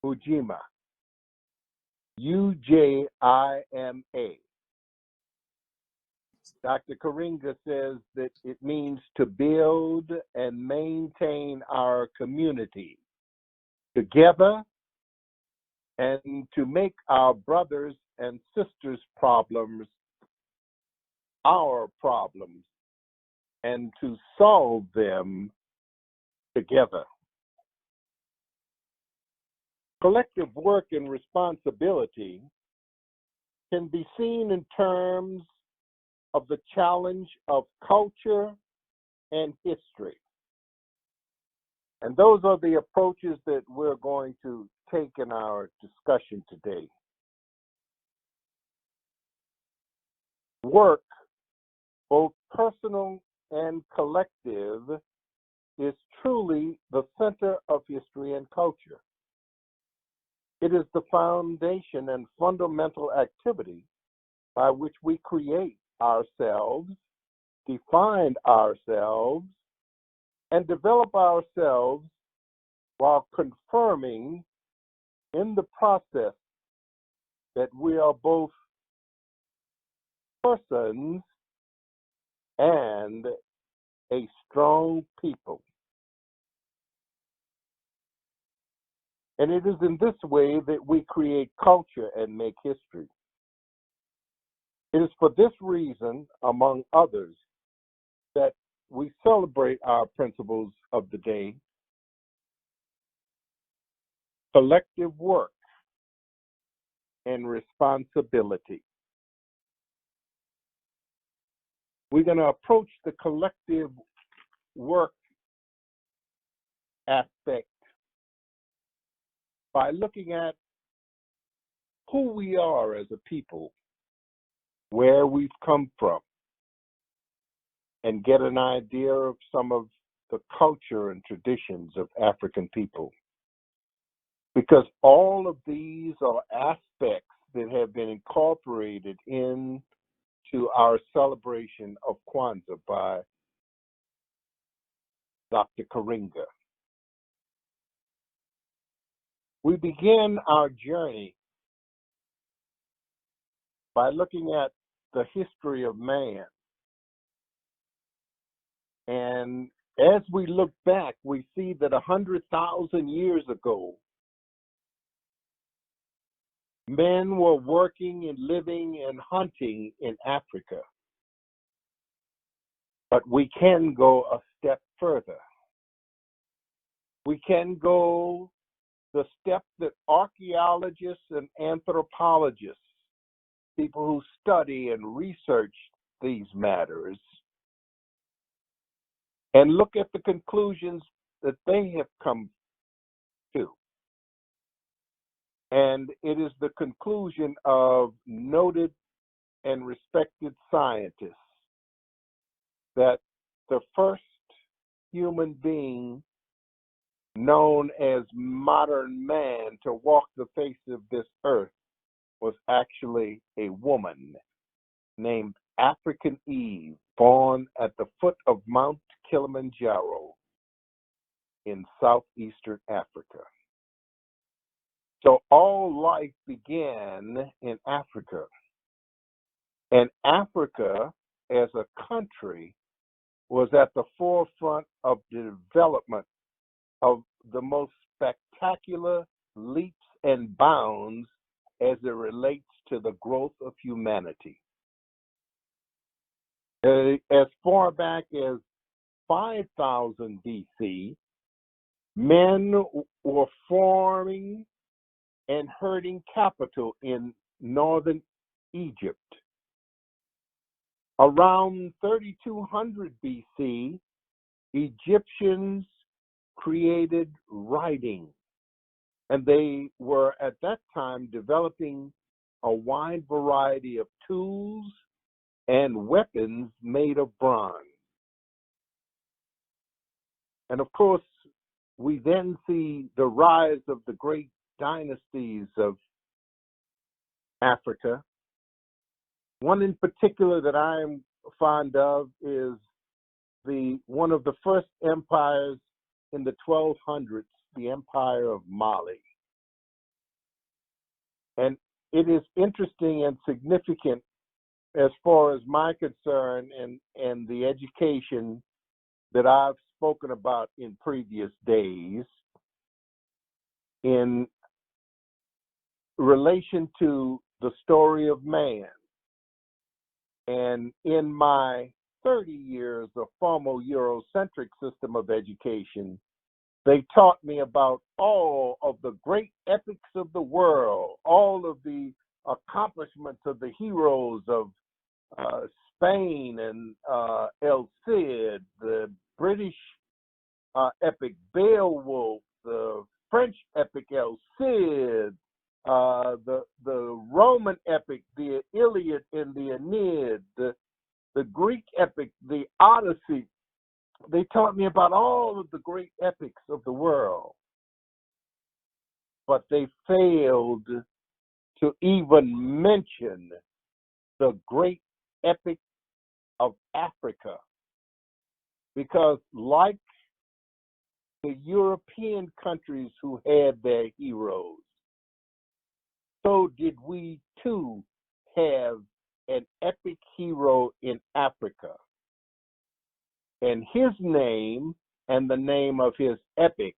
Ujima, Ujima. Dr. Karinga says that it means to build and maintain our community together and to make our brothers and sisters' problems our problems and to solve them together. Collective work and responsibility can be seen in terms of the challenge of culture and history. And those are the approaches that we're going to take in our discussion today. Work, both personal and collective, is truly the center of history and culture. It is the foundation and fundamental activity by which we create ourselves, define ourselves, and develop ourselves while confirming in the process that we are both persons and a strong people. And it is in this way that we create culture and make history. It is for this reason, among others, that we celebrate our principles of the day: collective work and responsibility. We're going to approach the collective work aspect by looking at who we are as a people, where we've come from, and get an idea of some of the culture and traditions of African people. Because all of these are aspects that have been incorporated into our celebration of Kwanzaa by Dr. Karinga. We begin our journey by looking at the history of man. And as we look back, we see that 100,000 years ago, men were working and living and hunting in Africa. But we can go a step further. We can go the step that archaeologists and anthropologists, people who study and research these matters, and look at the conclusions that they have come to. And it is the conclusion of noted and respected scientists that the first human being known as modern man to walk the face of this earth was actually a woman named African Eve, born at the foot of Mount Kilimanjaro in southeastern Africa. So all life began in Africa. And Africa, as a country, was at the forefront of the development of the most spectacular leaps and bounds as it relates to the growth of humanity. As far back as 5000 BC, men were forming and herding capital in northern Egypt. Around 3200 BC, Egyptians created writing, and they were at that time developing a wide variety of tools and weapons made of bronze. And of course, we then see the rise of the great dynasties of Africa. One in particular that I'm fond of is one of the first empires in the 1200s, the Empire of Mali. And it is interesting and significant as far as my concern and the education that I've spoken about in previous days in relation to the story of man. And in my 30 years of formal Eurocentric system of education, they taught me about all of the great epics of the world, all of the accomplishments of the heroes of Spain and El Cid, the British epic Beowulf, the French epic El Cid, the Roman epic, the Iliad and the Aeneid, the Greek epic, the Odyssey. They taught me about all of the great epics of the world, but they failed to even mention the great epic of Africa, because like the European countries who had their heroes, so did we too have an epic hero in Africa. And his name and the name of his epic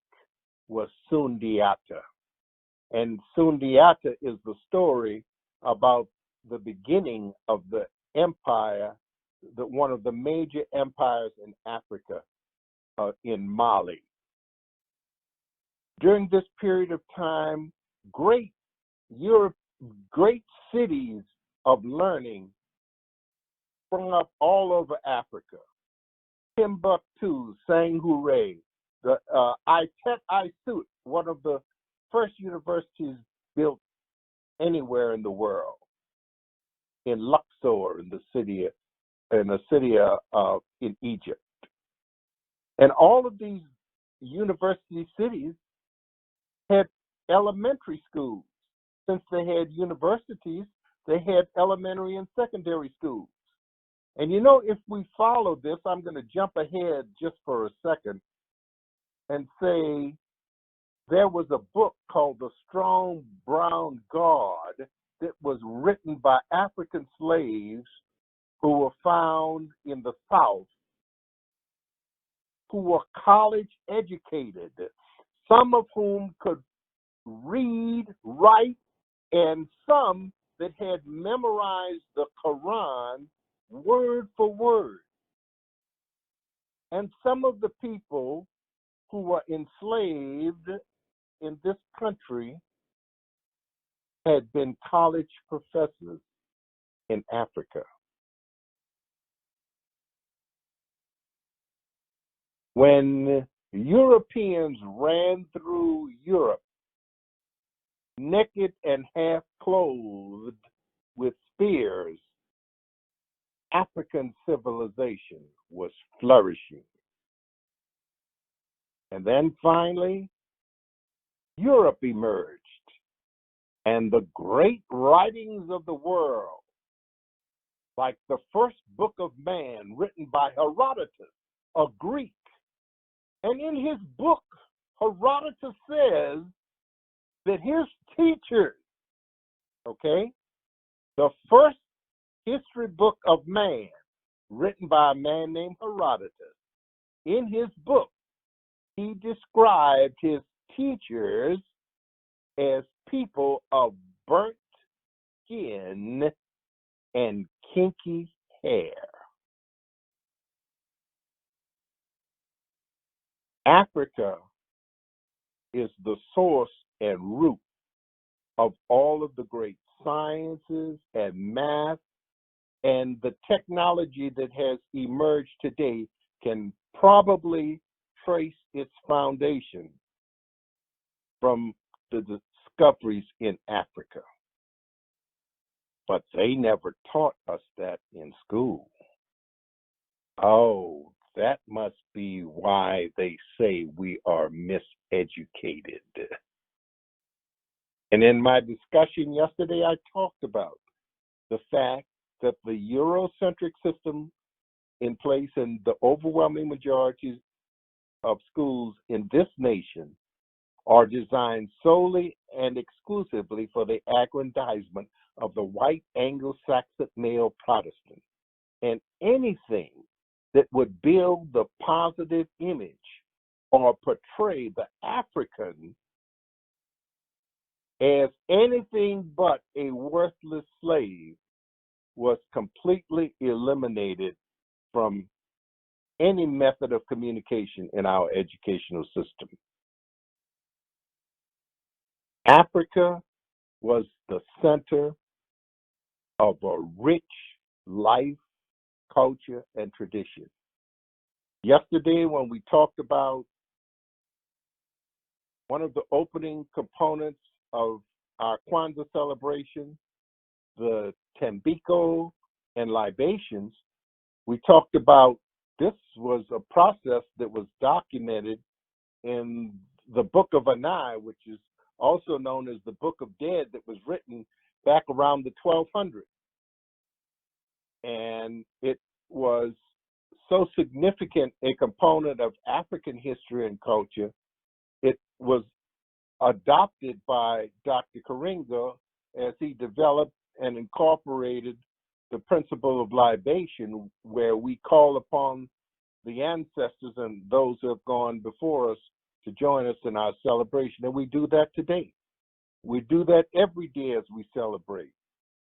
was Sundiata. And Sundiata is the story about the beginning of the empire, one of the major empires in Africa, in Mali. During this period of time, great cities of learning sprung up all over Africa. Timbuktu, Sangure, the Itet-Isut, one of the first universities built anywhere in the world, in Luxor, in a city in Egypt. And all of these university cities had elementary schools. Since they had universities, they had elementary and secondary schools. And if we follow this, I'm going to jump ahead just for a second and say there was a book called The Strong Brown God that was written by African slaves who were found in the South, who were college educated, some of whom could read, write, and some that had memorized the Quran word for word. And some of the people who were enslaved in this country had been college professors in Africa. When Europeans ran through Europe naked and half clothed with spears, African civilization was flourishing. And then finally, Europe emerged, and the great writings of the world, like the first book of man written by Herodotus, a Greek. And in his book, Herodotus says that his teachers, the first history book of man written by a man named Herodotus, in his book, he described his teachers as people of burnt skin and kinky hair. Africa is the source and root of all of the great sciences and math, and the technology that has emerged today can probably trace its foundation from the discoveries in Africa. But they never taught us that in school. Oh, that must be why they say we are miseducated. And in my discussion yesterday, I talked about the fact that the Eurocentric system in place in the overwhelming majority of schools in this nation are designed solely and exclusively for the aggrandizement of the white Anglo-Saxon male Protestant, and anything that would build the positive image or portray the African as anything but a worthless slave was completely eliminated from any method of communication in our educational system. Africa was the center of a rich life, culture, and tradition. Yesterday, when we talked about one of the opening components of our Kwanzaa celebration, the Tambiko and libations, we talked about this was a process that was documented in the Book of Anai, which is also known as the Book of Dead, that was written back around the 1200s. And it was so significant a component of African history and culture, it was adopted by Dr. Karinga as he developed and incorporated the principle of libation, where we call upon the ancestors and those who have gone before us to join us in our celebration. And we do that today. We do that every day as we celebrate.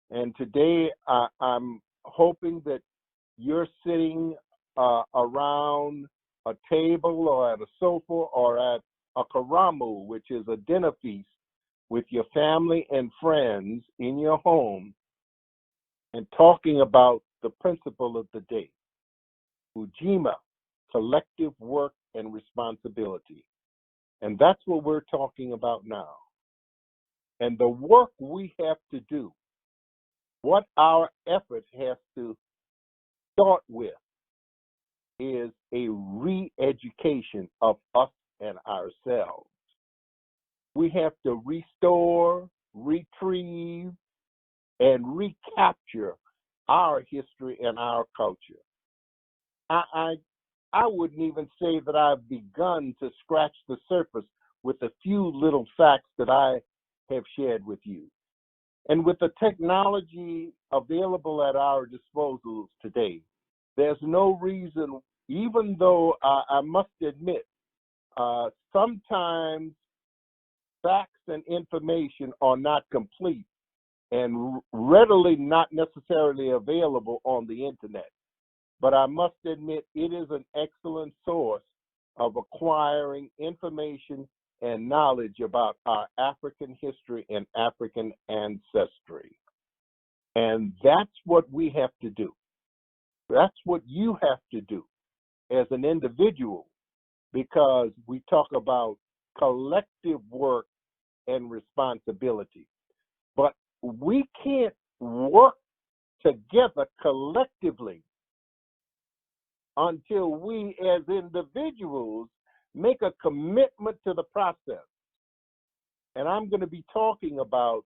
And today I'm hoping that you're sitting around a table or at a sofa or at a karamu, which is a dinner feast, with your family and friends in your home, and talking about the principle of the day, Ujima, collective work and responsibility. And that's what we're talking about now. And the work we have to do, what our effort has to start with, is a re-education of us and ourselves. We have to restore, retrieve, and recapture our history and our culture. I wouldn't even say that I've begun to scratch the surface with a few little facts that I have shared with you. And with the technology available at our disposal today, there's no reason, even though I must admit, sometimes facts and information are not complete and readily not necessarily available on the internet. But I must admit, it is an excellent source of acquiring information and knowledge about our African history and African ancestry. And that's what we have to do. That's what you have to do as an individual, because we talk about collective work and responsibility. But we can't work together collectively until we as individuals make a commitment to the process. And I'm going to be talking about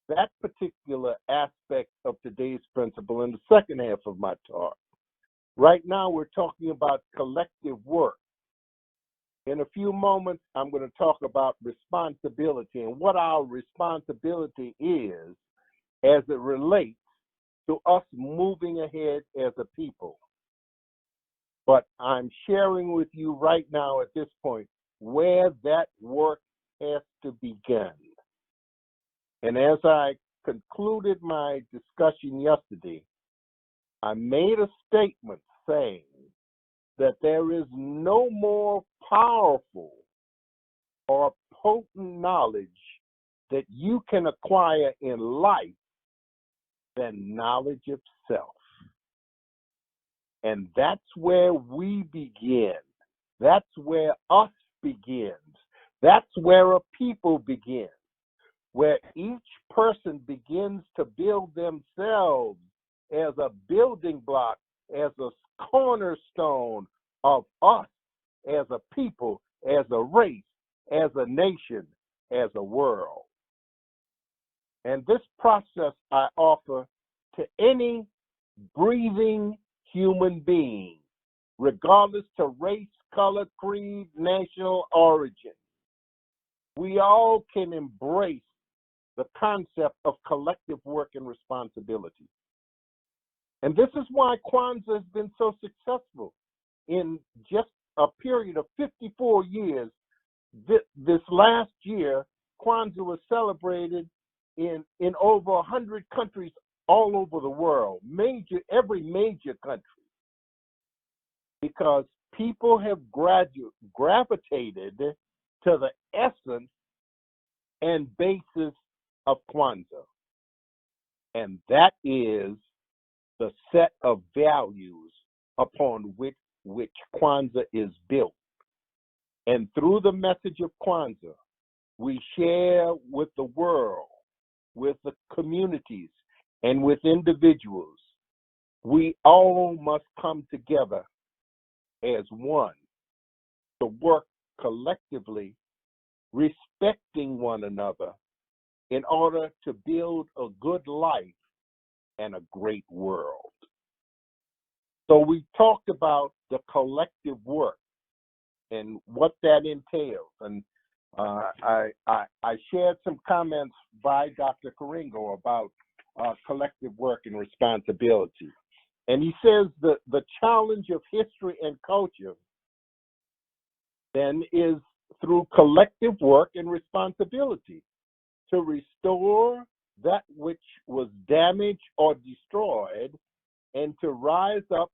that particular aspect of today's principle in the second half of my talk. Right now, we're talking about collective work. In a few moments, I'm going to talk about responsibility and what our responsibility is as it relates to us moving ahead as a people. But I'm sharing with you right now at this point where that work has to begin. And as I concluded my discussion yesterday, I made a statement saying that there is no more powerful or potent knowledge that you can acquire in life than knowledge of self. And that's where we begin. That's where us begins. That's where a people begins, where each person begins to build themselves as a building block, as a cornerstone of us as a people, as a race, as a nation, as a world. And this process I offer to any breathing human being, regardless to race, color, creed, national origin. we all can embrace the concept of collective work and responsibility. And this is why Kwanzaa has been so successful. In just a period of 54 years, this last year, Kwanzaa was celebrated in over 100 countries all over the world, every major country, because people have gravitated to the essence and basis of Kwanzaa. And that is the set of values upon which Kwanzaa is built. And through the message of Kwanzaa, we share with the world, with the communities, and with individuals. We all must come together as one to work collectively, respecting one another in order to build a good life and a great world. So we talked about the collective work and what that entails. And I shared some comments by Dr. Karingo about collective work and responsibility. And he says the challenge of history and culture then is through collective work and responsibility to restore that which was damaged or destroyed, and to rise up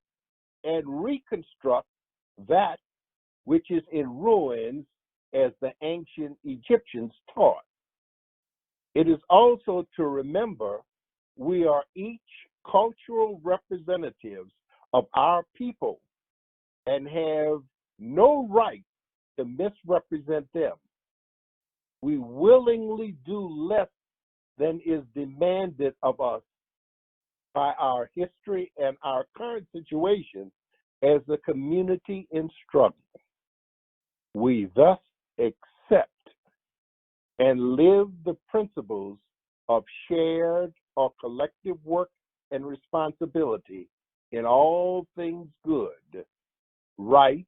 and reconstruct that which is in ruins, as the ancient Egyptians taught. It is also to remember we are each cultural representatives of our people and have no right to misrepresent them. We willingly do less than is demanded of us by our history and our current situation as a community in struggle. We thus accept and live the principles of shared or collective work and responsibility in all things good, right,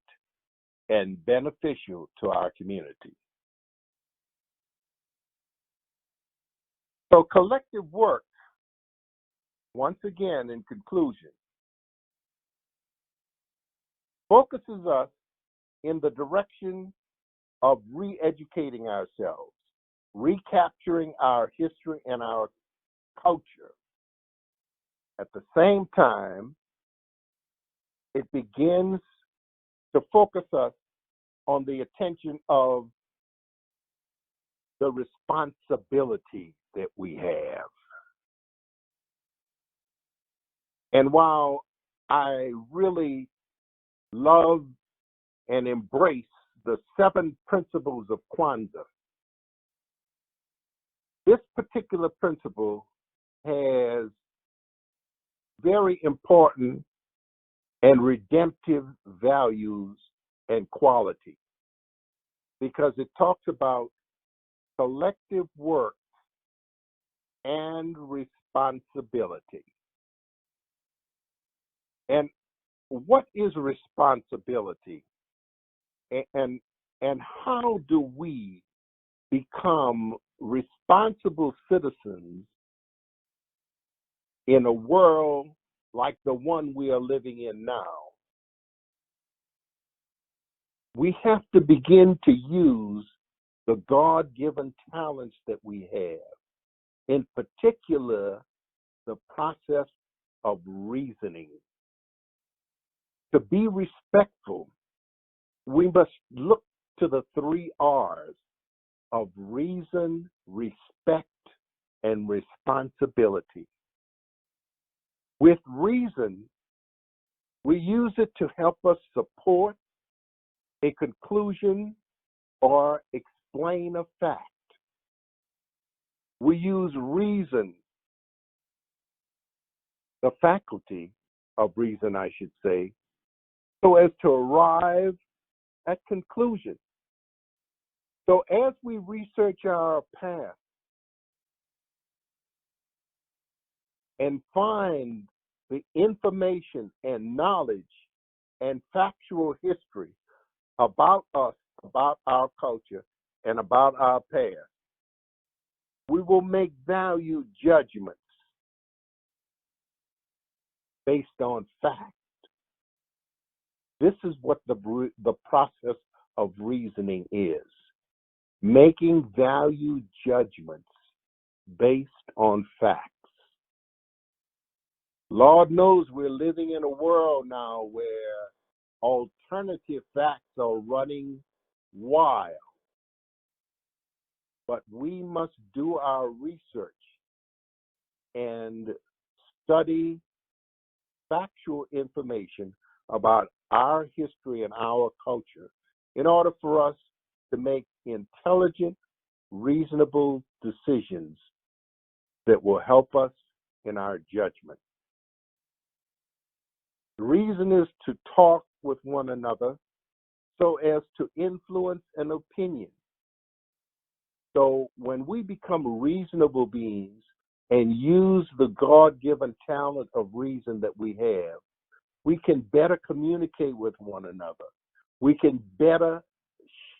and beneficial to our community. So collective work, once again, in conclusion, focuses us in the direction of re-educating ourselves, recapturing our history and our culture. At the same time, it begins to focus us on the attention of the responsibility that we have. And while I really love and embrace the 7 principles of Kwanzaa, this particular principle has very important and redemptive values and quality, because it talks about collective work and responsibility. And what is responsibility? And how do we become responsible citizens in a world like the one we are living in now? We have to begin to use the God-given talents that we have, in particular, the process of reasoning. To be respectful, we must look to the 3 R's of reason, respect, and responsibility. With reason, we use it to help us support a conclusion or explain a fact. We use reason, the faculty of reason, I should say, so as to arrive at conclusion. So as we research our past and find the information and knowledge and factual history about us, about our culture, and about our past. We will make value judgments based on fact. This is what the process of reasoning is. Making value judgments based on facts. Lord knows we're living in a world now where alternative facts are running wild. But we must do our research and study factual information about our history and our culture in order for us to make intelligent, reasonable decisions that will help us in our judgment. The reason is to talk with one another so as to influence an opinion. So when we become reasonable beings and use the God-given talent of reason that we have, we can better communicate with one another. We can better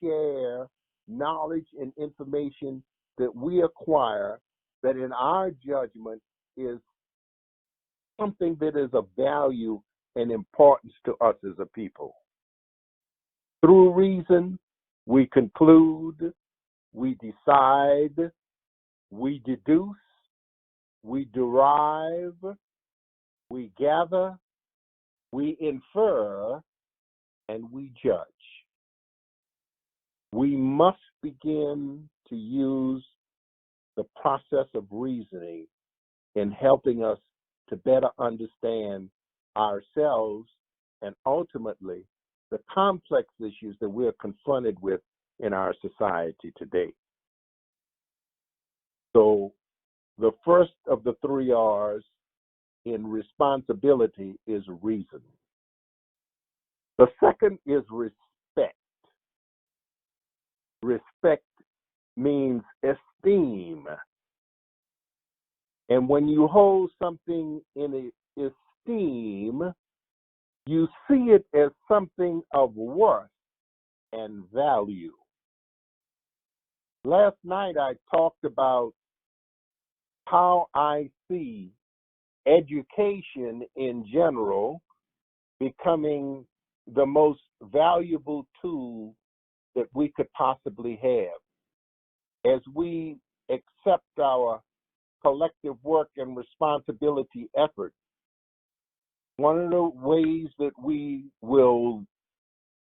share knowledge and information that we acquire that in our judgment is something that is of value and importance to us as a people. Through reason, we conclude, we decide, we deduce, we derive, we gather, we infer, and we judge. We must begin to use the process of reasoning in helping us to better understand ourselves and ultimately the complex issues that we're confronted with in our society today. So the first of the 3 R's in responsibility is reason. The second is respect. Respect means esteem. And when you hold something in esteem, you see it as something of worth and value. Last night I talked about how I see education in general becoming the most valuable tool that we could possibly have. As we accept our collective work and responsibility effort, one of the ways that we will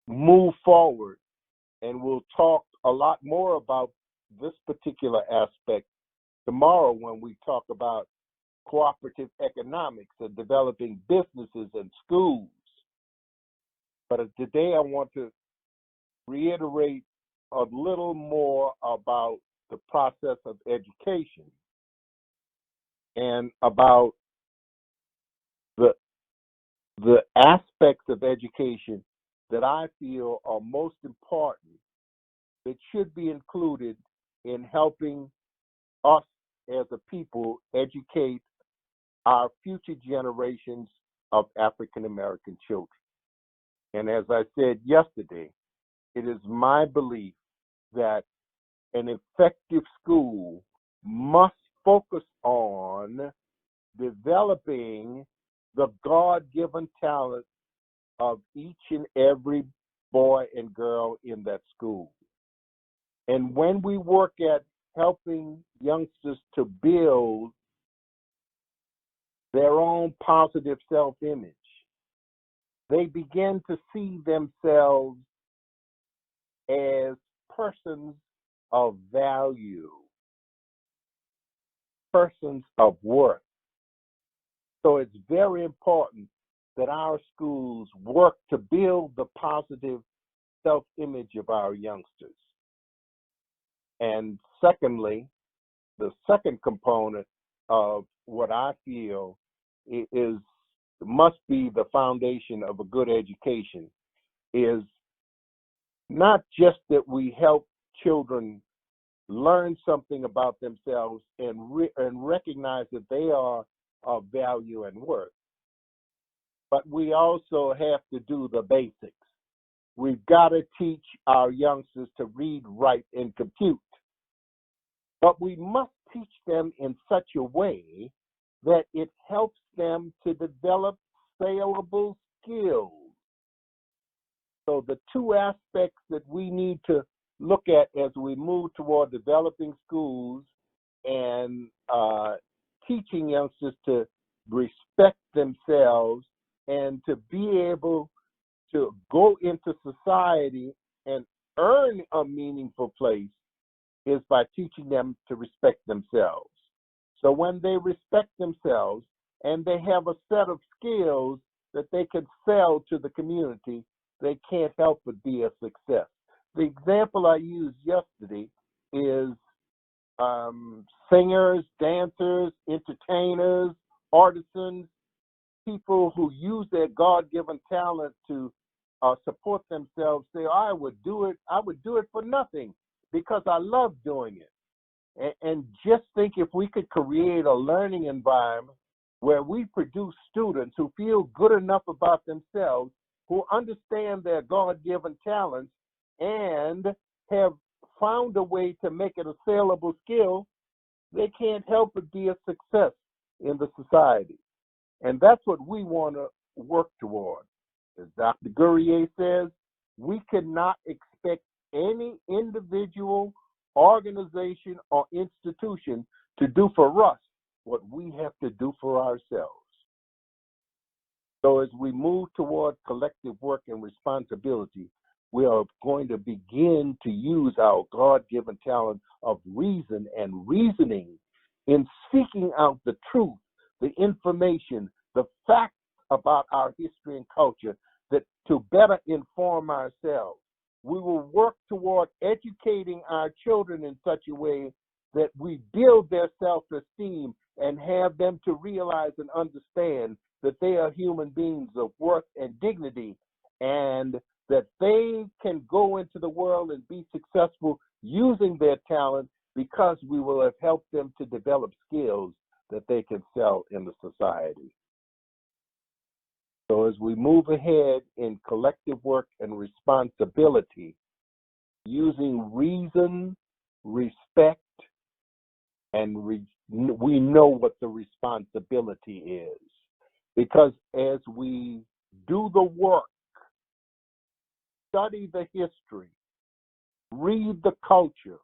move forward, and we'll talk a lot more about this particular aspect tomorrow when we talk about cooperative economics and developing businesses and schools. But today I want to reiterate a little more about the process of education and about the aspects of education that I feel are most important that should be included in helping us as a people educate our future generations of African American children. And as I said yesterday, it is my belief that an effective school must focus on developing the God-given talent of each and every boy and girl in that school. And when we work at helping youngsters to build their own positive self-image, they begin to see themselves as persons of value, persons of worth. So it's very important that our schools work to build the positive self-image of our youngsters. And secondly, the second component of what I feel must be the foundation of a good education is not just that we help children learn something about themselves and recognize that they are of value and worth, but we also have to do the basics. We've got to teach our youngsters to read, write, and compute. But we must teach them in such a way that it helps them to develop saleable skills. So the two aspects that we need to look at as we move toward developing schools and teaching youngsters to respect themselves and to be able to go into society and earn a meaningful place is by teaching them to respect themselves. So when they respect themselves and they have a set of skills that they can sell to the community, they can't help but be a success. The example I used yesterday is singers, dancers, entertainers, artisans, people who use their God-given talent to support themselves. Say, I would do it for nothing because I love doing it. And just think if we could create a learning environment where we produce students who feel good enough about themselves, who understand their God-given talents, and have found a way to make it a saleable skill, they can't help but be a success in the society. And that's what we want to work toward. As Dr. Gurrier says, we cannot expect any individual, organization, or institution to do for us what we have to do for ourselves. So as we move toward collective work and responsibility, we are going to begin to use our God-given talent of reason and reasoning in seeking out the truth, the information, the facts about our history and culture that to better inform ourselves. We will work toward educating our children in such a way that we build their self-esteem and have them to realize and understand that they are human beings of worth and dignity, and that they can go into the world and be successful using their talent because we will have helped them to develop skills that they can sell in the society. So as we move ahead in collective work and responsibility, using reason, respect, and we know what the responsibility is. Because as we do the work, study the history, read the culture,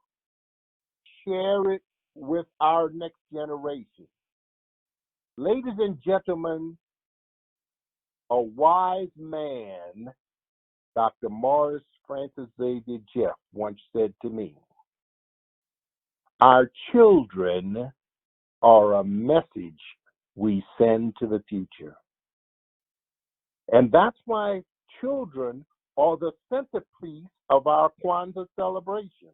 share it with our next generation. Ladies and gentlemen, a wise man, Dr. Morris Francis Xavier Jeff, once said to me, our children are a message we send to the future. And that's why children are the centerpiece of our Kwanzaa celebration.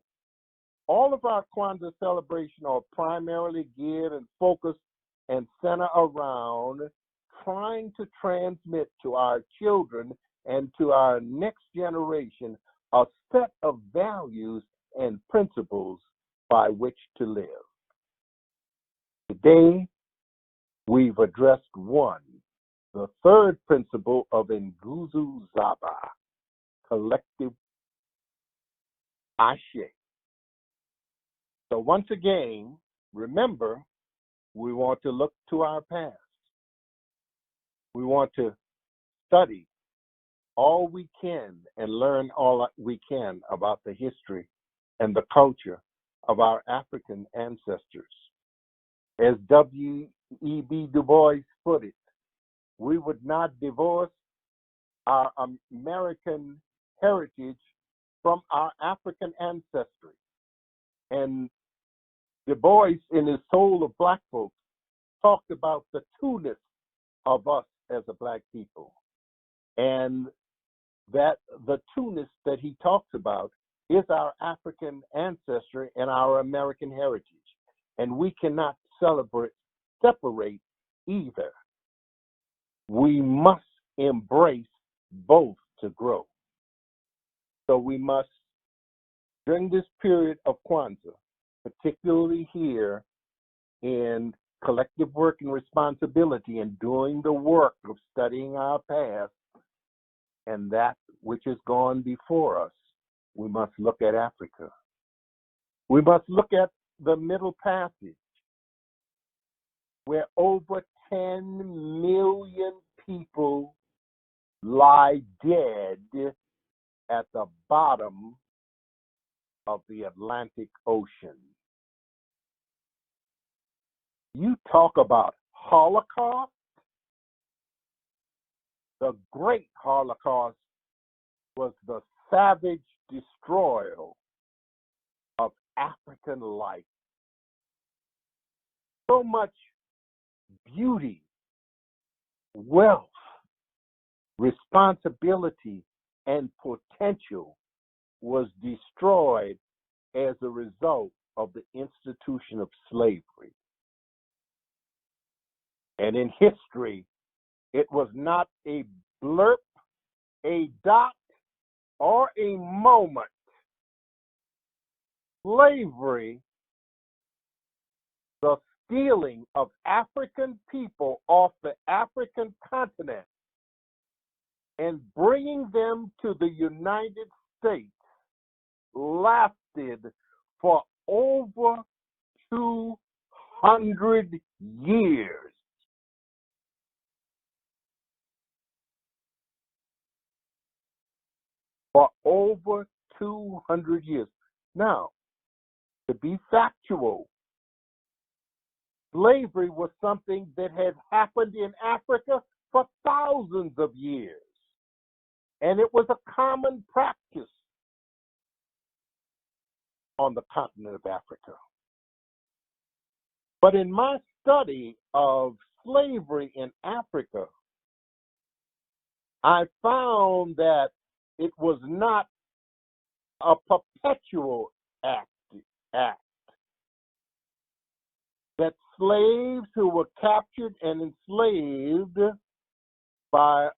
All of our Kwanzaa celebration are primarily geared and focused and center around trying to transmit to our children and to our next generation a set of values and principles by which to live. Today, we've addressed one, the third principle of Nguzu Zaba, collective Ashe. So once again, remember, we want to look to our past. We want to study all we can and learn all we can about the history and the culture of our African ancestors. As W.E.B. Du Bois put it, we would not divorce our American heritage from our African ancestry. And Du Bois, in his Soul of Black Folks, talked about the two-ness of us as a Black people. And that the two-ness that he talks about is our African ancestry and our American heritage. And we cannot separate either. We must embrace both to grow. So we must, during this period of Kwanzaa, particularly here in collective work and responsibility and doing the work of studying our past, and that which has gone before us, we must look at Africa. We must look at the Middle Passage, where over 10 million people lie dead at the bottom of the Atlantic Ocean. You talk about Holocaust. The Great Holocaust was the savage destroyal of African life. So much beauty, wealth, responsibility, and potential was destroyed as a result of the institution of slavery. And in history, it was not a blurb, a dot, or a moment. Slavery, the stealing of African people off the African continent and bringing them to the United States, lasted for over 200 years. For over 200 years. Now, to be factual, slavery was something that had happened in Africa for thousands of years. And it was a common practice on the continent of Africa. But in my study of slavery in Africa, I found that it was not a perpetual act. That slaves who were captured and enslaved by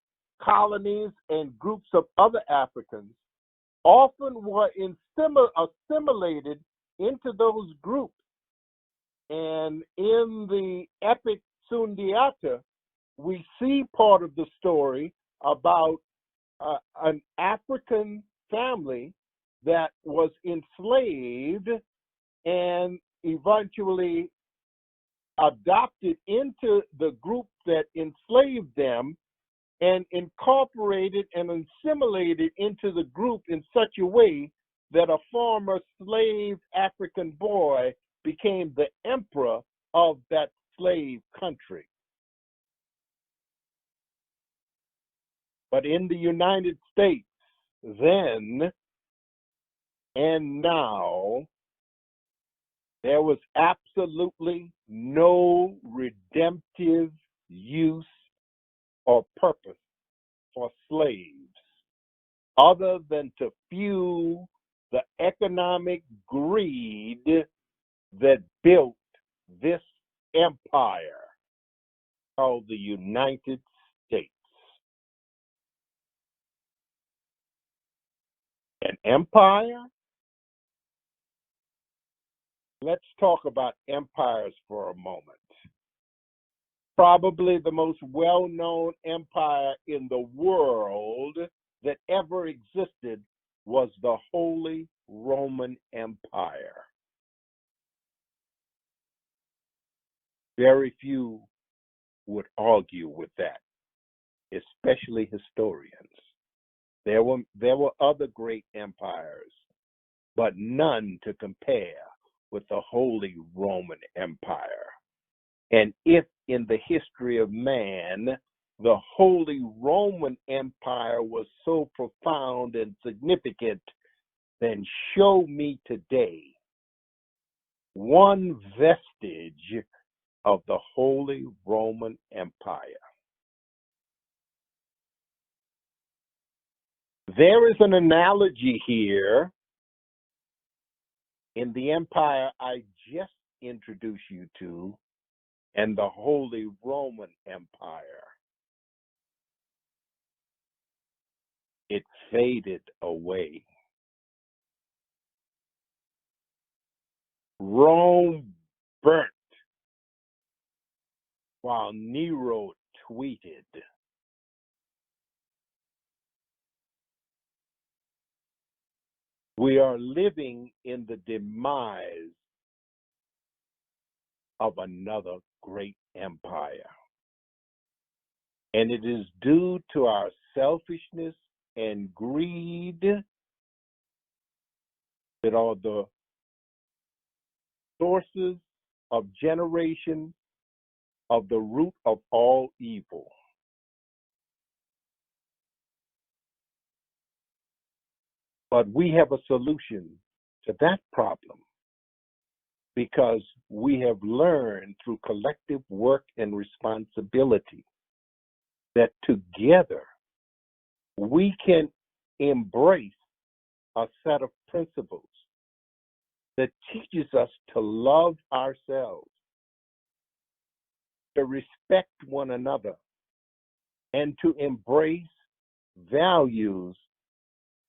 colonies and groups of other Africans often were assimilated into those groups. And in the epic Sundiata, we see part of the story about an African family that was enslaved and eventually adopted into the group that enslaved them and incorporated and assimilated into the group in such a way that a former slave African boy became the emperor of that slave country. But in the United States, then and now, there was absolutely no redemptive use or purpose for slaves other than to fuel the economic greed that built this empire called the United States. An empire? Let's talk about empires for a moment. Probably the most well-known empire in the world that ever existed was the Holy Roman Empire. Very few would argue with that, especially historians. There were other great empires, but none to compare with the Holy Roman Empire. And if in the history of man, the Holy Roman Empire was so profound and significant, then show me today one vestige of the Holy Roman Empire. There is an analogy here in the empire I just introduced you to and the Holy Roman Empire. It faded away. Rome burnt while Nero tweeted. We are living in the demise of another great empire. And it is due to our selfishness and greed that are the sources of generation of the root of all evil. But we have a solution to that problem because we have learned through collective work and responsibility that together we can embrace a set of principles that teaches us to love ourselves, to respect one another, and to embrace values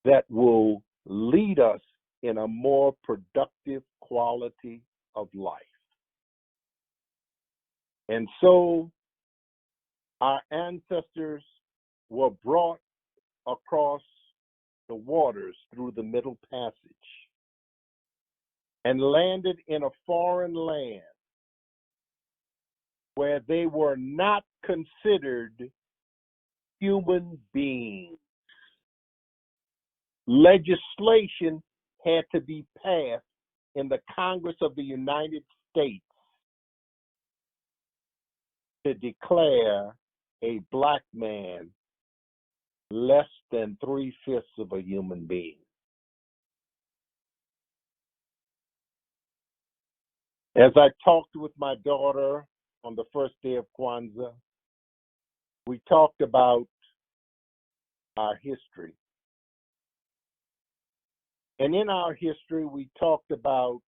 that will lead us in a more productive quality of life. And so our ancestors were brought across the waters through the Middle Passage and landed in a foreign land where they were not considered human beings. Legislation had to be passed in the Congress of the United States to declare a black man less than 3/5 of a human being. As I talked with my daughter on the first day of Kwanzaa, we talked about our history. And in our history, we talked about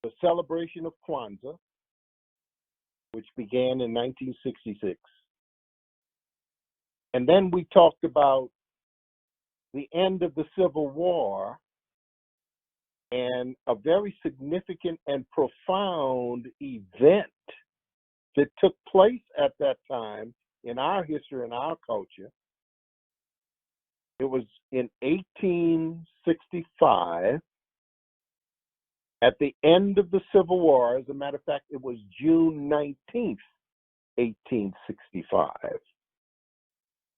the celebration of Kwanzaa, which began in 1966. And then we talked about the end of the Civil War and a very significant and profound event that took place at that time in our history and our culture. It was in 1865, at the end of the Civil War. As a matter of fact, it was June 19th, 1865,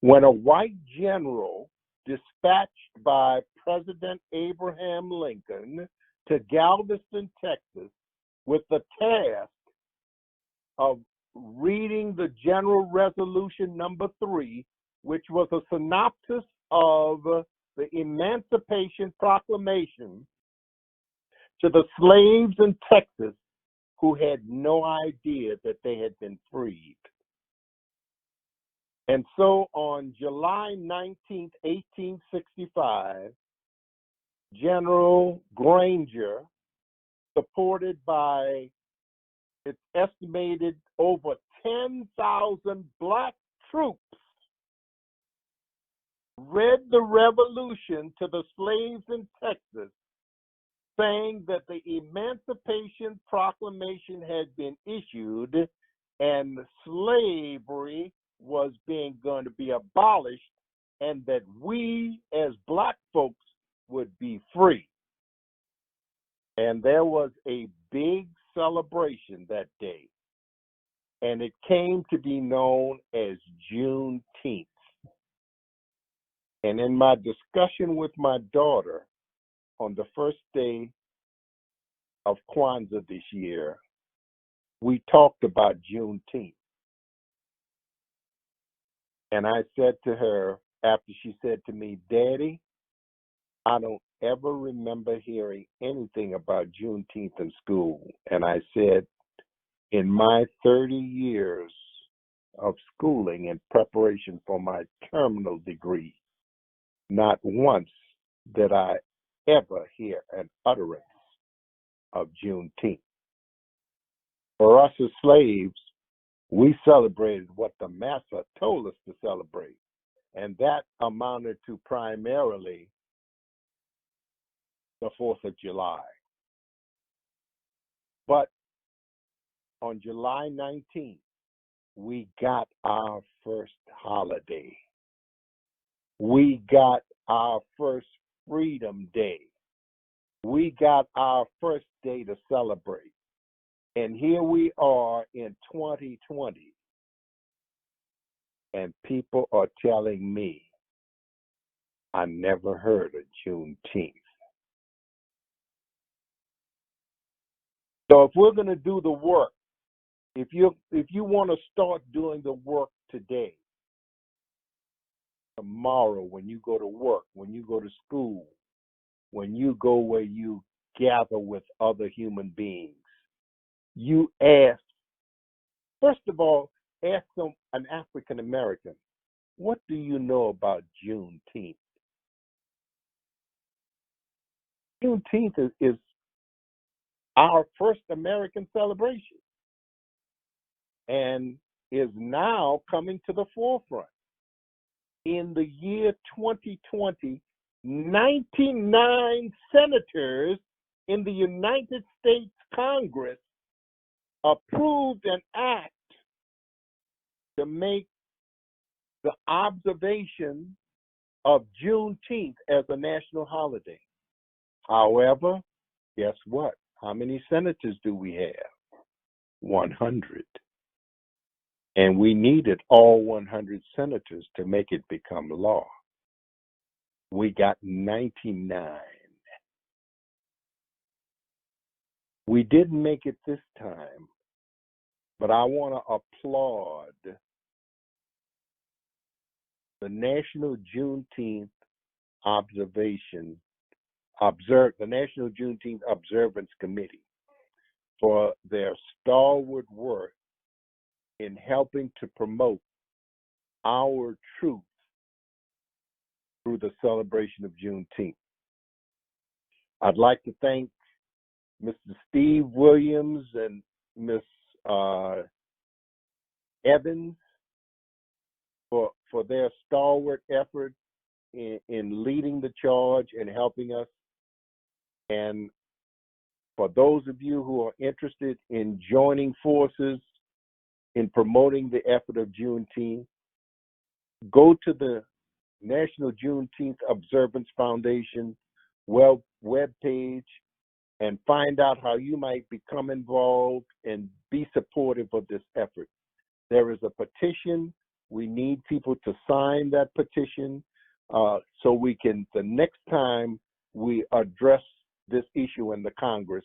when a white general dispatched by President Abraham Lincoln to Galveston, Texas, with the task of reading the General Resolution number 3, which was a synopsis of the Emancipation Proclamation to the slaves in Texas who had no idea that they had been freed. And so on July 19th, 1865, General Granger, supported by its estimated over 10,000 black troops, read the revolution to the slaves in Texas, saying that the Emancipation Proclamation had been issued and slavery was going to be abolished, and that we as black folks would be free. And there was a big celebration that day, and it came to be known as Juneteenth. And in my discussion with my daughter on the first day of Kwanzaa this year, we talked about Juneteenth. And I said to her, after she said to me, "Daddy, I don't ever remember hearing anything about Juneteenth in school." And I said, in my 30 years of schooling in preparation for my terminal degree, not once did I ever hear an utterance of Juneteenth. For us as slaves, we celebrated what the master told us to celebrate, and that amounted to primarily the 4th of July. But on July 19th, we got our first holiday. We got our first Freedom Day. We got our first day to celebrate. And here we are in 2020, and people are telling me I never heard of Juneteenth. So if we're going to do the work, if you want to start doing the work today, tomorrow, when you go to work, when you go to school, when you go where you gather with other human beings, you ask, first of all, ask an African American, what do you know about Juneteenth? Juneteenth is our first American celebration and is now coming to the forefront. In the year 2020, 99 senators in the United States Congress approved an act to make the observation of Juneteenth as a national holiday. However, guess what? How many senators do we have? 100. And we needed all 100 senators to make it become law. We got 99. We didn't make it this time, but I want to applaud the National Juneteenth the National Juneteenth Observance Committee for their stalwart work in helping to promote our truth through the celebration of Juneteenth. I'd like to thank Mr. Steve Williams and Ms. Evans for their stalwart effort in leading the charge and helping us. And for those of you who are interested in joining forces in promoting the effort of Juneteenth, go to the National Juneteenth Observance Foundation web page and find out how you might become involved and be supportive of this effort. There is a petition. We need people to sign that petition so we can, the next time we address this issue in the Congress,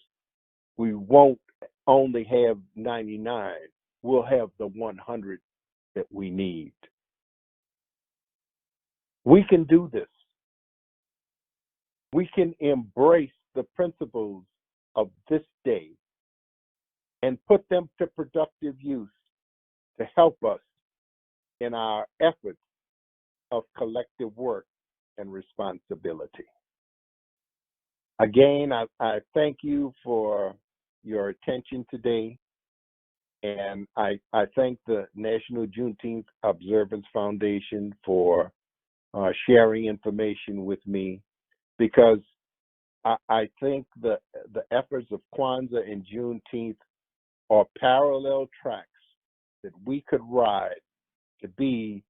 we won't only have 99, we'll have the 100 that we need. We can do this. We can embrace the principles of this day and put them to productive use to help us in our efforts of collective work and responsibility. Again, I thank you for your attention today, and I thank the National Juneteenth Observance Foundation for sharing information with me, because I think the efforts of Kwanzaa and Juneteenth are parallel tracks that we could ride to be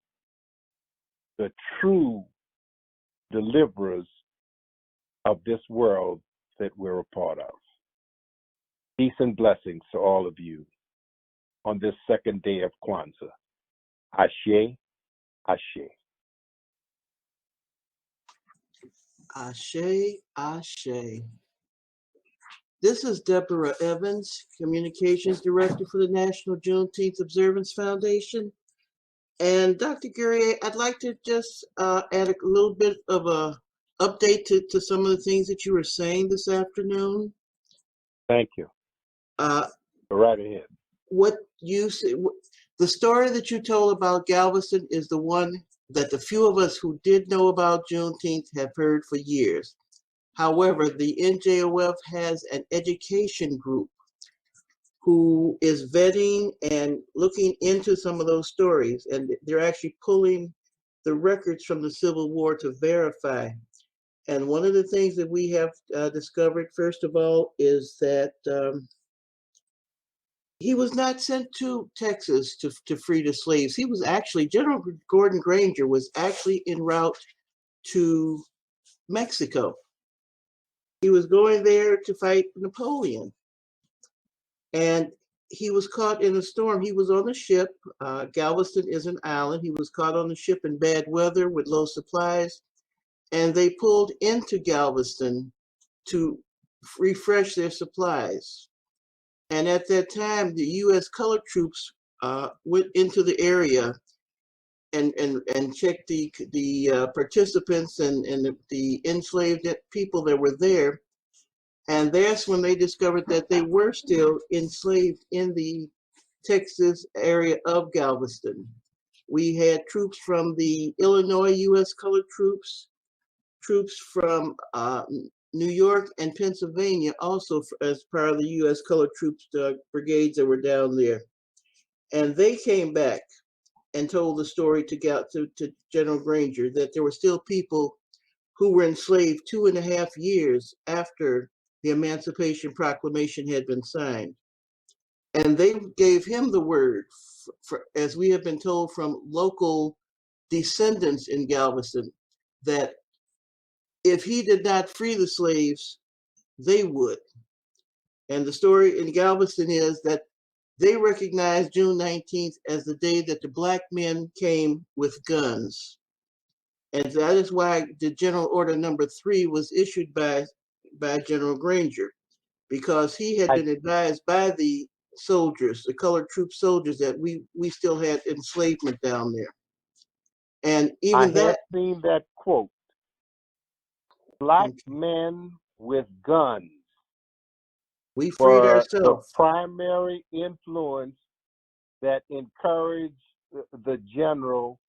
the true deliverers of this world that we're a part of. Peace and blessings to all of you on this second day of Kwanzaa. Ashe, Ashe. Ashe, Ashe. This is Deborah Evans, Communications Director for the National Juneteenth Observance Foundation. And Dr. Guerrier, I'd like to just add a little bit of a update to some of the things that you were saying this afternoon. Thank you. Go right ahead. What you said, the story that you told about Galveston is the one that the few of us who did know about Juneteenth have heard for years. However, the NJOF has an education group who is vetting and looking into some of those stories, and they're actually pulling the records from the Civil War to verify. And one of the things that we have discovered, first of all, is that he was not sent to Texas to free the slaves. He was actually, General Gordon Granger was actually en route to Mexico. He was going there to fight Napoleon. And he was caught in a storm. He was on a ship. Galveston is an island. He was caught on a ship in bad weather with low supplies. And they pulled into Galveston to refresh their supplies. And at that time, the U.S. colored troops went into the area and checked the participants and the enslaved people that were there. And that's when they discovered that they were still enslaved in the Texas area of Galveston. We had troops from the Illinois U.S. colored troops, troops from New York and Pennsylvania, also as part of the U.S. colored troops brigades that were down there. And they came back and told the story to General Granger that there were still people who were enslaved 2.5 years after the Emancipation Proclamation had been signed. And they gave him the word, as we have been told from local descendants in Galveston, that if he did not free the slaves, they would. And the story in Galveston is that they recognized June 19th as the day that the Black men came with guns. And that is why the General Order Number 3 was issued by General Granger, because he had been advised by the soldiers, the colored troop soldiers, that we still had enslavement down there. And I even had that, seen that quote, Black men with guns we freed were the ourselves. primary influence that encouraged the general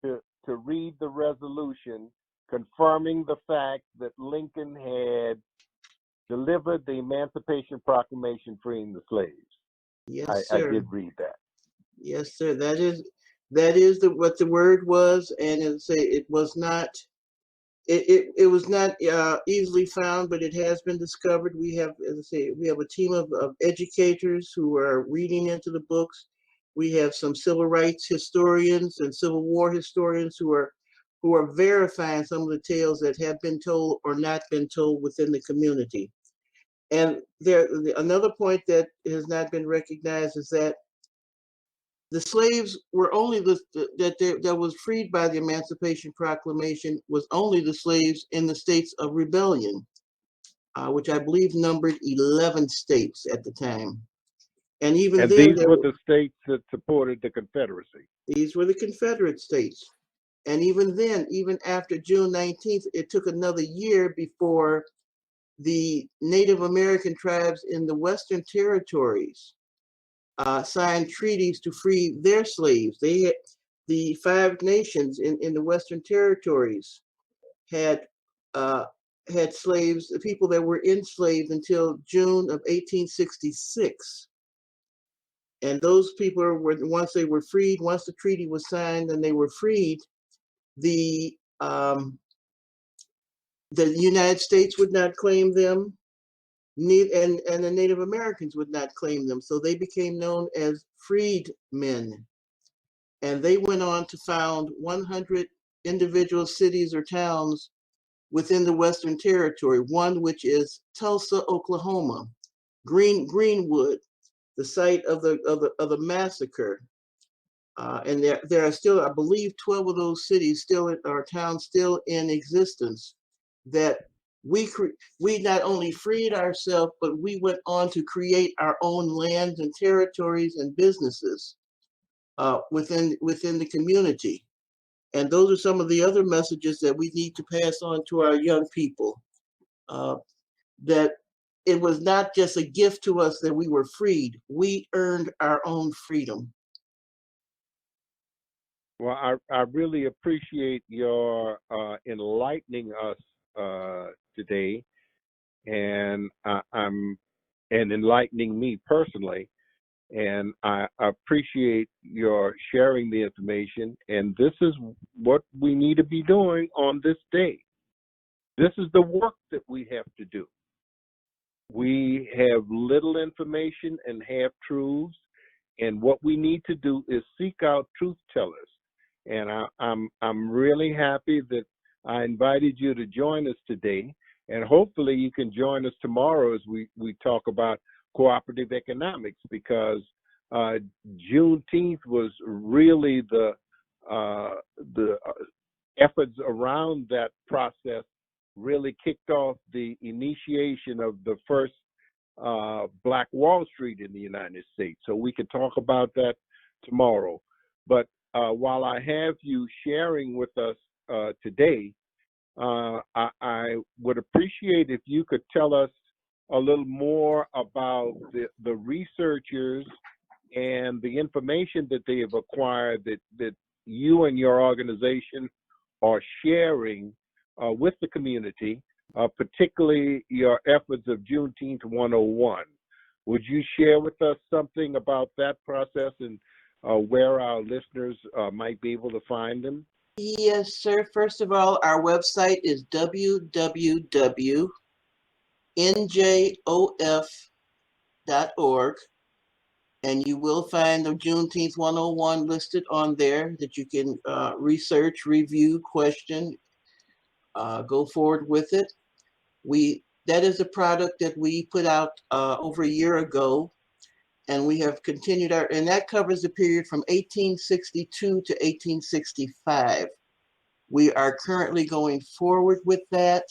to read the resolution confirming the fact that Lincoln had delivered the Emancipation Proclamation freeing the slaves. Yes, I sir. did read that. Yes, sir. That is what the word was, and it was not. It was not easily found, but it has been discovered. We have, as I say, we have a team of educators who are reading into the books. We have some civil rights historians and Civil War historians who are verifying some of the tales that have been told or not been told within the community. And another point that has not been recognized is that the slaves were only that was freed by the Emancipation Proclamation was only the slaves in the states of rebellion, which I believe numbered 11 states at the time. And even And then, these were the states that supported the Confederacy. these were the Confederate states. And even then, even after June 19th, it took another year before the Native American tribes in the Western territories signed treaties to free their slaves. They had the 5 nations in the Western territories had slaves, the people that were enslaved until June of 1866. And those people were, once they were freed, once the treaty was signed and they were freed, the United States would not claim them, and the Native Americans would not claim them. So they became known as freedmen. And they went on to found 100 individual cities or towns within the Western Territory, one which is Tulsa, Oklahoma, Greenwood, the site of the massacre. And there are still, I believe, 12 of those cities still, or towns still in existence, that we not only freed ourselves, but we went on to create our own lands and territories and businesses within the community. And those are some of the other messages that we need to pass on to our young people, that it was not just a gift to us that we were freed. We earned our own freedom. Well, I really appreciate your enlightening us today, and I'm and enlightening me personally. And I appreciate your sharing the information. And this is what we need to be doing on this day. This is the work that we have to do. We have little information and half truths, and what we need to do is seek out truth tellers. And I'm really happy that I invited you to join us today, and hopefully you can join us tomorrow as we talk about cooperative economics, because Juneteenth was really the efforts around that process really kicked off the initiation of the first Black Wall Street in the United States. So we can talk about that tomorrow. But while I have you sharing with us today, I would appreciate if you could tell us a little more about the researchers and the information that they have acquired that you and your organization are sharing with the community, particularly your efforts of Juneteenth 101. Would you share with us something about that process and where our listeners might be able to find them? Yes, sir. First of all, our website is www.njof.org, and you will find the Juneteenth 101 listed on there that you can research, review, question, go forward with it. That is a product that we put out over a year ago, and we have continued and that covers the period from 1862 to 1865. We are currently going forward with that.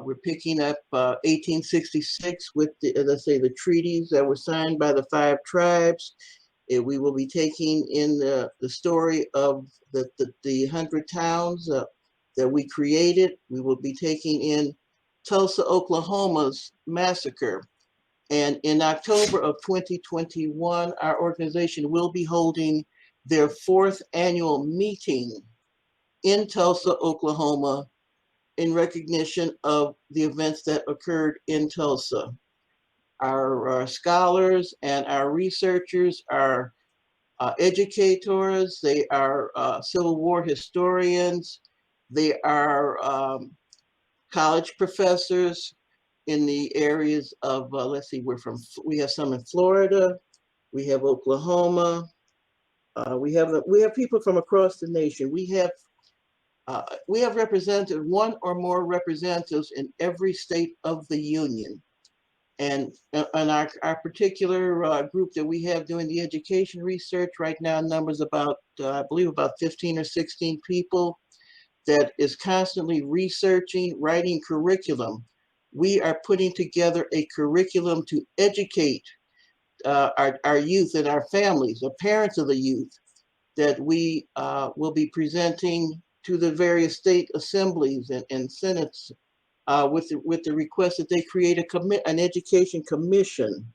We're picking up 1866 with let's say, the treaties that were signed by the 5 tribes. We will be taking in the story of the 100 towns that we created. We will be taking in Tulsa, Oklahoma's massacre. And in October of 2021, our organization will be holding their 4th annual meeting in Tulsa, Oklahoma, in recognition of the events that occurred in Tulsa. Our scholars and our researchers are educators, they are Civil War historians, they are college professors in the areas of, let's see, we have some in Florida, we have Oklahoma, we have people from across the nation. We have represented one or more representatives in every state of the union. And our particular group that we have doing the education research right now numbers about, I believe, about 15 or 16 people that is constantly researching, writing curriculum. We are putting together a curriculum to educate our youth and our families, the parents of the youth, that we will be presenting to the various state assemblies and senates with the request that they create an education commission,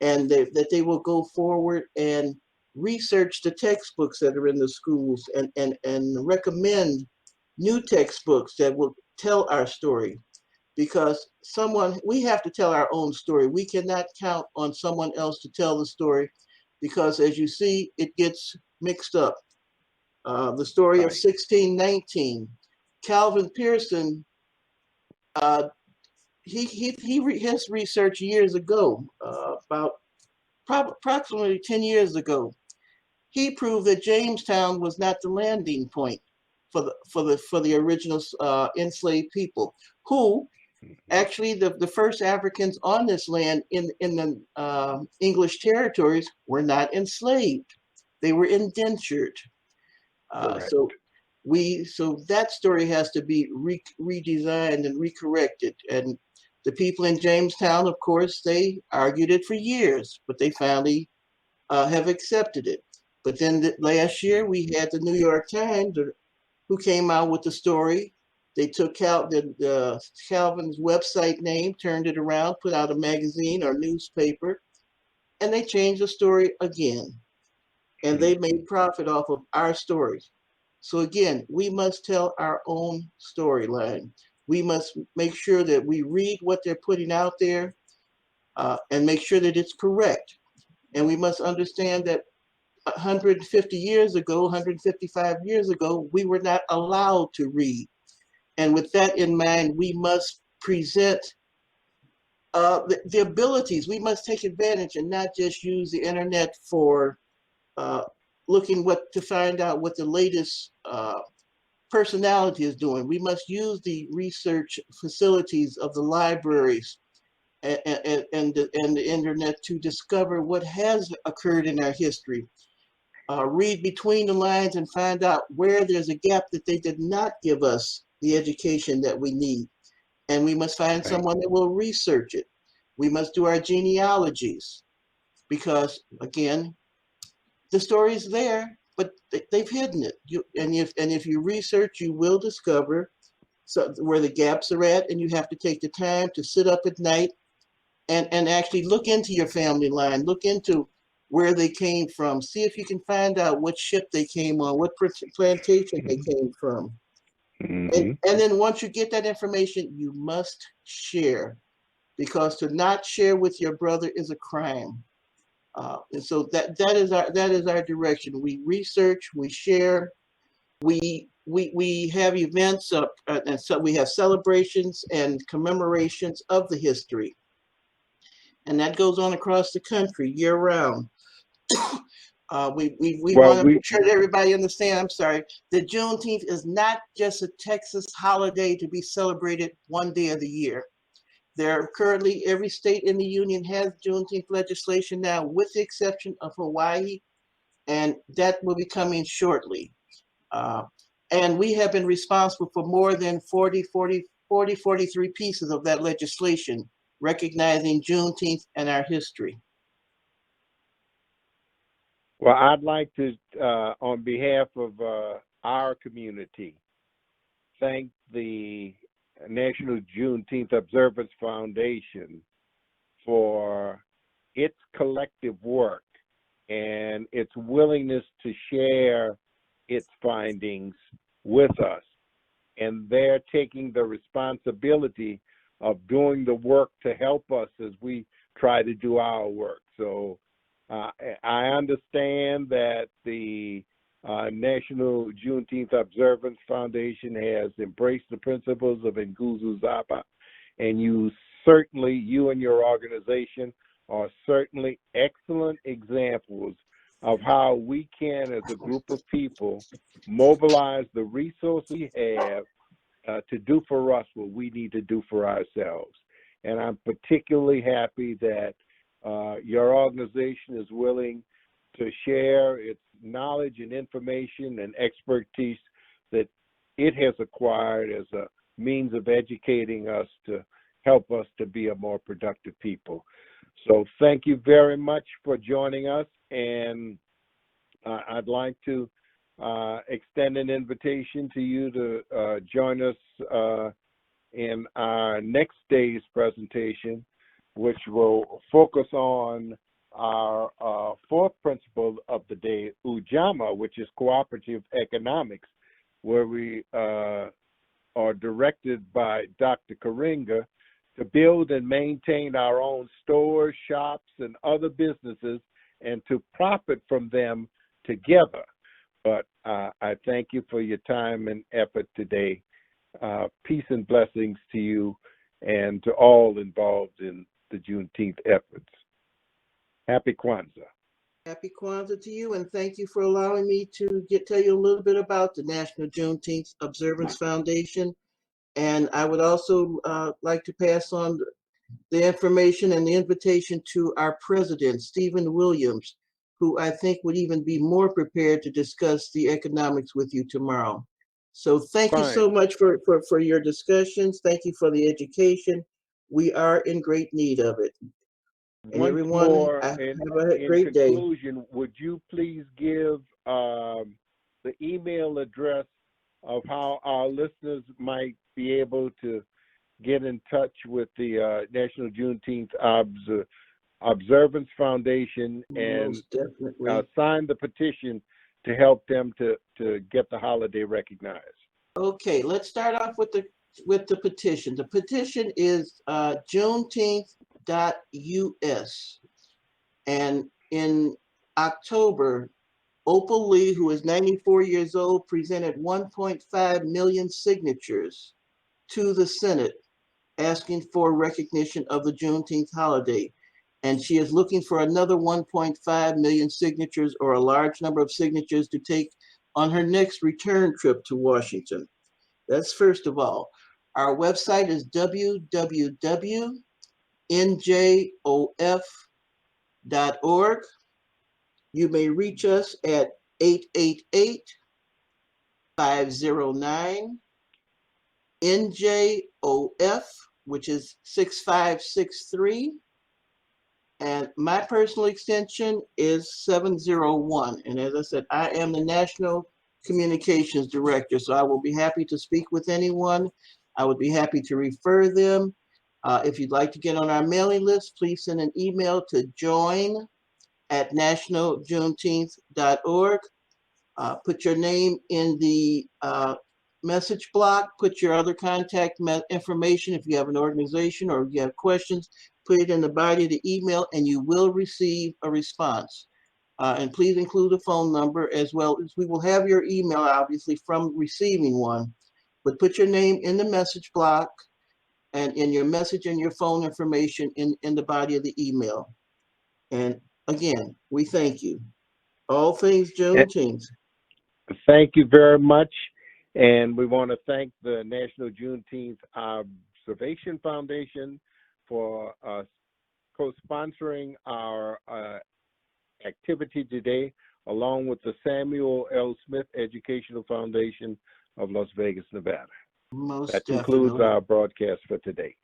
and that they will go forward and research the textbooks that are in the schools and recommend new textbooks that will tell our story. Because we have to tell our own story. We cannot count on someone else to tell the story, because as you see, it gets mixed up. The story of 1619, Calvin Pearson, his research years ago, about approximately 10 years ago, he proved that Jamestown was not the landing point for the original enslaved people, who actually the first Africans on this land in the English territories were not enslaved; they were indentured. So that story has to be redesigned and recorrected. And the people in Jamestown, of course, they argued it for years, but they finally have accepted it. But then last year we had the New York Times who came out with the story. They took Calvin's website name, turned it around, put out a magazine or newspaper, and they changed the story again. And they made profit off of our stories. So again, we must tell our own storyline. We must make sure that we read what they're putting out there and make sure that it's correct. And we must understand that 150 years ago, 155 years ago, we were not allowed to read. And with that in mind, we must present the abilities. We must take advantage and not just use the internet for looking to find out what the latest personality is doing. We must use the research facilities of the libraries and the internet to discover what has occurred in our history. Read between the lines and find out where there's a gap that they did not give us the education that we need. And we must find someone that will research it. We must do our genealogies because, again, the story's there, but they've hidden it. If you research, you will discover where the gaps are at, and you have to take the time to sit up at night and actually look into your family line, look into where they came from, see if you can find out what ship they came on, what plantation they came from. And then once you get that information, you must share, because to not share with your brother is a crime. And so that is our direction. We research, we share, we have events, and so we have celebrations and commemorations of the history, and that goes on across the country year round. We want to make sure that everybody understands. I'm sorry, that Juneteenth is not just a Texas holiday to be celebrated one day of the year. There are currently, every state in the union has Juneteenth legislation now, with the exception of Hawaii, and that will be coming shortly. And we have been responsible for more than 43 pieces of that legislation, recognizing Juneteenth and our history. Well, I'd like to, on behalf of our community, thank the National Juneteenth Observance Foundation for its collective work and its willingness to share its findings with us. And they're taking the responsibility of doing the work to help us as we try to do our work. So I understand that the National Juneteenth Observance Foundation has embraced the principles of Nguzo Zaba, and you and your organization are certainly excellent examples of how we can, as a group of people, mobilize the resources we have to do for us what we need to do for ourselves. And I'm particularly happy that your organization is willing to share its knowledge and information and expertise that it has acquired as a means of educating us to help us to be a more productive people. So thank you very much for joining us, and I'd like to extend an invitation to you to join us in our next day's presentation, which will focus on our fourth principle of the day, Ujima, which is cooperative economics, where we are directed by Dr. Karinga to build and maintain our own stores, shops, and other businesses, and to profit from them together. But I thank you for your time and effort today. Peace and blessings to you and to all involved in the Juneteenth efforts. Happy Kwanzaa. Happy Kwanzaa to you, and thank you for allowing me to tell you a little bit about the National Juneteenth Observance Foundation. And I would also like to pass on the information and the invitation to our president, Stephen Williams, who I think would even be more prepared to discuss the economics with you tomorrow. So thank you so much for your discussions. Thank you for the education. We are in great need of it. And everyone, have a great day. In conclusion, would you please give the email address of how our listeners might be able to get in touch with the National Juneteenth Observance Foundation and sign the petition to help them to get the holiday recognized? Okay, let's start off with the petition. The petition is Juneteenth.us. And in October, Opal Lee, who is 94 years old, presented 1.5 million signatures to the Senate asking for recognition of the Juneteenth holiday. And she is looking for another 1.5 million signatures, or a large number of signatures, to take on her next return trip to Washington. That's first of all. Our website is www.njof.org. You may reach us at 888-509-NJOF, which is 6563. And my personal extension is 701. And as I said, I am the National Communications Director, so I will be happy to speak with anyone. I would be happy to refer them. If you'd like to get on our mailing list, please send an email to join@nationaljuneteenth.org. Put your name in the message block, put your other contact information if you have an organization or if you have questions, put it in the body of the email and you will receive a response. And please include a phone number as well as we will have your email obviously from receiving one, but put your name in the message block and in your message and your phone information in the body of the email. And again, we thank you. All things Juneteenth. Thank you very much. And we want to thank the National Juneteenth Observation Foundation for co-sponsoring our activity today, along with the Samuel L. Smith Educational Foundation of Las Vegas, Nevada. Most that concludes definitely. our broadcast for today.